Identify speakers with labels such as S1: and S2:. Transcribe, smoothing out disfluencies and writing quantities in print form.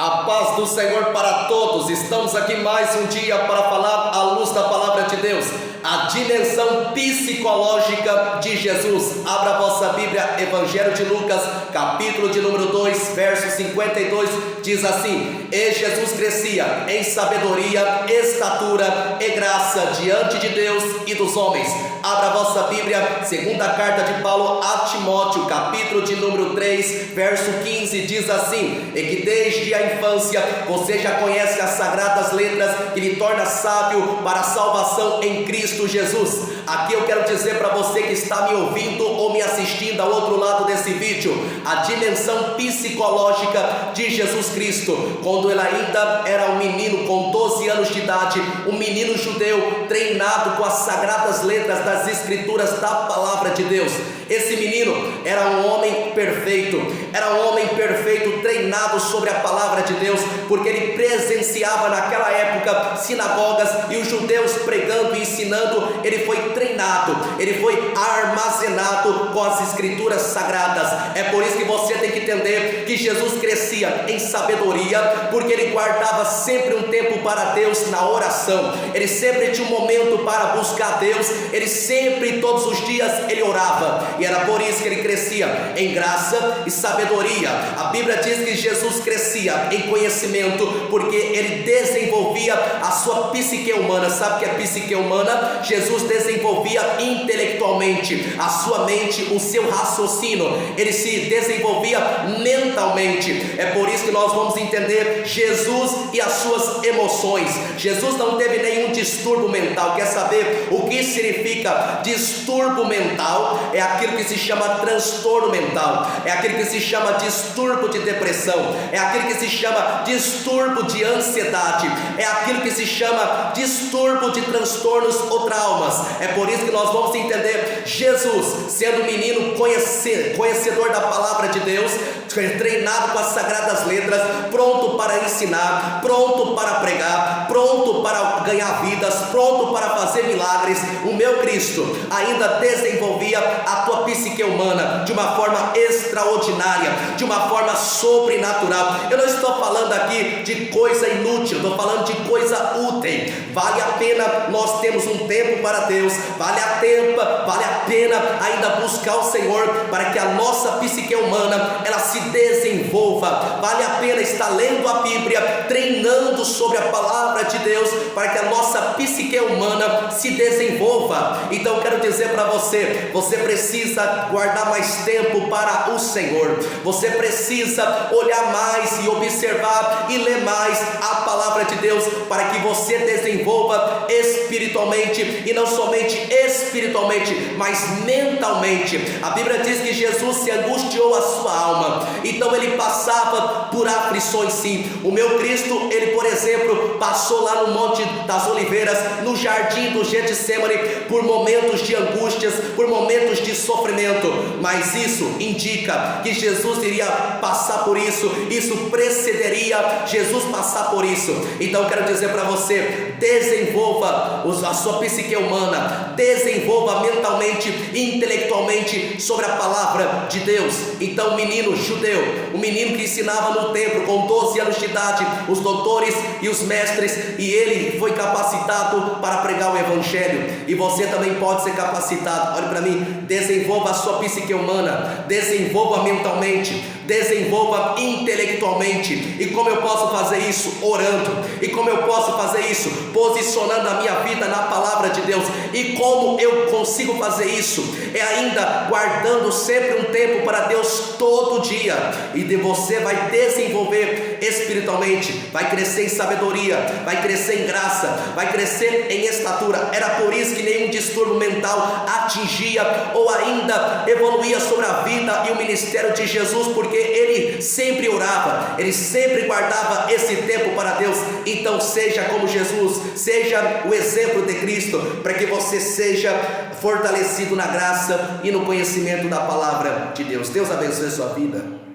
S1: A paz do Senhor para todos. Estamos aqui mais um dia para falar à luz da palavra de Deus, a dimensão psicológica de Jesus. Abra a vossa Bíblia, Evangelho de Lucas, capítulo de número 2, verso 52, diz assim: E Jesus crescia em sabedoria, estatura e graça diante de Deus e dos homens. Abra a vossa Bíblia, segunda carta de Paulo a Timóteo, capítulo de número 3, verso 15, diz assim: E que desde a infância você já conhece as sagradas letras que lhe torna sábio para a salvação em Cristo Jesus. Aqui eu quero dizer para você que está me ouvindo ou me assistindo ao outro lado desse vídeo, a dimensão psicológica de Jesus Cristo. Quando ele ainda era um menino com 12 anos de idade, um menino judeu treinado com as sagradas letras das escrituras da palavra de Deus. Esse menino era um homem perfeito, treinado sobre a palavra de Deus, porque ele presenciava naquela época sinagogas e os judeus pregando e ensinando. Ele foi treinado, ele foi armazenado com as escrituras sagradas. É por isso que você tem que entender que Jesus crescia em sabedoria, porque ele guardava sempre um tempo para Deus na oração. Ele sempre tinha um momento para buscar Deus. Ele sempre, todos os dias, ele orava, e era por isso que ele crescia em graça e sabedoria. A Bíblia diz que Jesus crescia em conhecimento, porque ele desenvolvia a sua psique humana. Sabe o que é psique humana? Jesus desenvolvia intelectualmente a sua mente, o seu raciocínio, ele se desenvolvia mentalmente. É por isso que nós vamos entender Jesus e as suas emoções. Jesus não teve nenhum distúrbio mental. Quer saber o que significa distúrbio mental? É aquilo que se chama transtorno mental, é aquilo que se chama distúrbio de depressão, é aquilo que se chama distúrbio de ansiedade, é aquilo que se chama distúrbio de transtornos ou traumas. É por isso que nós vamos entender Jesus, sendo menino conhecedor da palavra de Deus, treinado com as sagradas letras, pronto para ensinar, pronto para pregar, pronto para ganhar vidas, pronto para fazer milagres. O meu Cristo ainda desenvolvia a tua psique humana de uma forma extraordinária, de uma forma sobrenatural. Eu não estou falando aqui de coisa inútil, estou falando de coisa útil. Vale a pena nós termos um tempo para Deus, vale a pena ainda buscar o Senhor, para que a nossa psique humana ela se desenvolva. Vale a pena estar lendo a Bíblia, treinando sobre a palavra de Deus, para que a nossa psique humana se desenvolva. Então eu quero dizer para você, você precisa guardar mais tempo para o Senhor, você precisa olhar mais e observar e ler mais a palavra de Deus, para que você desenvolva espiritualmente, e não somente espiritualmente, mas mentalmente. A Bíblia diz que Jesus se angustiou a sua alma, então ele passava por aflições. Sim, o meu Cristo, ele, por exemplo, passou lá no Monte das Oliveiras, no jardim do Getsemane, por momentos de angústias, por momentos de sofrimento. Mas isso indica que Jesus iria passar por isso, isso precederia Jesus passar por isso. Então eu quero dizer para você, desenvolva a sua psique humana, desenvolva mentalmente e intelectualmente sobre a palavra de Deus. Então o menino judeu, o menino que ensinava no templo com 12 anos de idade, os doutores e os mestres, e ele foi capacitado para pregar o evangelho. E você também pode ser capacitado. Olhe para mim, desenvolva a sua psique humana, desenvolva mentalmente, desenvolva intelectualmente. E como eu posso fazer isso? Orando. E como eu posso fazer isso? Posicionando a minha vida na palavra de Deus. E como eu consigo fazer isso? É ainda guardando sempre um tempo para Deus todo dia. E você vai desenvolver espiritualmente, vai crescer em sabedoria, vai crescer em graça, vai crescer em estatura. Era por isso que nenhum distúrbio mental atingia ou ainda evoluía sobre a vida e o ministério de Jesus, porque ele sempre orava, ele sempre guardava esse tempo para Deus. Então seja como Jesus, seja o exemplo de Cristo, para que você seja fortalecido na graça e no conhecimento da palavra de Deus. Deus abençoe a sua vida.